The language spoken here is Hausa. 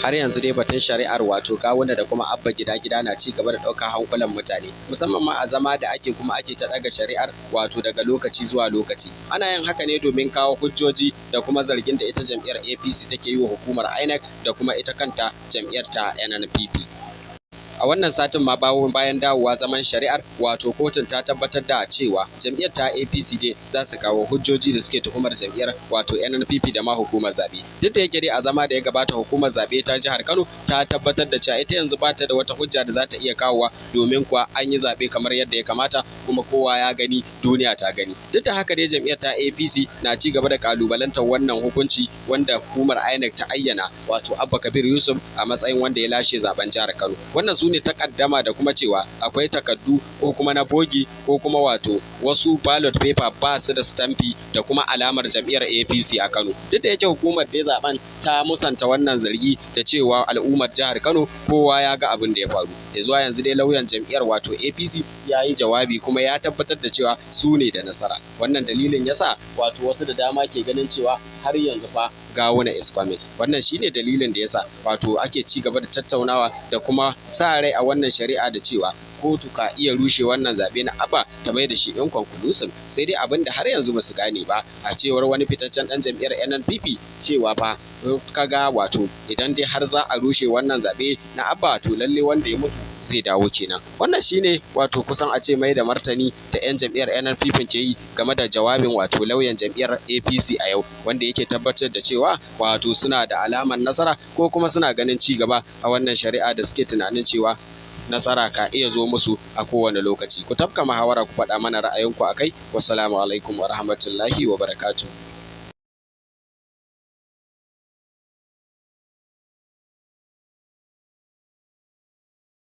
har yanzu dai batun shari'ar wato gawuna da kuma abba gida na ci gaba da ɗaukar hankulan mutane, musamman ma a zama da ake kuma ake ta ɗaga shari'ar wato daga lokaci zuwa lokaci. Ana yin haka ne domin kawo hujjoji da kuma zargin da ita jam'iyyar APC take yi wa hukumar INEC da kuma ita kanta jam'iyyar ta NNPP. A wannan satin ma bayan dawowa zaman shari'ar wato kotun ta tabbatar da cewa jam'iyyar ta APC dai za su kawo hujjoji da suke tuhumar jam'iyyar wato NNPP da ma hukumar zabe. Duk da yake dai a zama da ya gabata hukumar zabe ta jihar Kano ta tabbatar da cewa ita yanzu ba ta da wata hujja da za ta iya kawowa domin kuwa an yi zabe kamar yadda ya kamata kuma kowa ya gani duniya ta gani. Duk da haka dai jam'iyyar ta APC na ci gaba da kalubalantar wannan hukunci wanda hukumar INEC ta ayyana wato Abba Kabir Yusuf a matsayin wanda ya lashe zaben jihar Kano. Wannan su ne takaddama da kuma cewa akwai takaddu ko kuma na bogi ko kuma wato wasu ballot paper ba su da stampi da kuma alamar jam'iyyar APC a Kano. Duk da yake hukumar da zaben ta musanta wannan zargi da cewa al'ummar jihar Kano kowa ya ga abin da ya faru. Da zuwa yanzu dai lauyan jam'iyyar wato APC ya yi jawabi kuma ya tabbatar da cewa su ne da nasara. Wannan dalilin yasa wato wasu da dama ke ganin cewa har yanzu fa gawuna is coming. Wannan shine dalilin da yasa wato ake ci gaba da tattaunawa da kuma sa rai a wannan shari'a da cewa kotu ka iya rushe wannan zabe na abba ta mai da shi inconclusive. Sai dai abin da har yanzu ba su gane ba a cewar wani fitaccen dan jam'iyyar NNPP cewa fa kaga wato idan dai har za a rushe wannan zabe na abba to lalle wanda ya mutu zai dawo kenan. Wannan shine wato kusan a ce mai da martani da 'yan jam'iyyar NNPP ke yi game da jawabin wato lauyan jam'iyyar APC a yau, wanda yake tabbatar da cewa wato suna da alamar nasara ko kuma suna ganin ci gaba a wannan shari'a da suke tunanin cewa nasara ka iya zo musu a kowane lokaci. Ku tafka muhawara ku faɗa mana ra'ayinku akai. Wassalamu alaikum wa rahmatullahi wa barakatuh.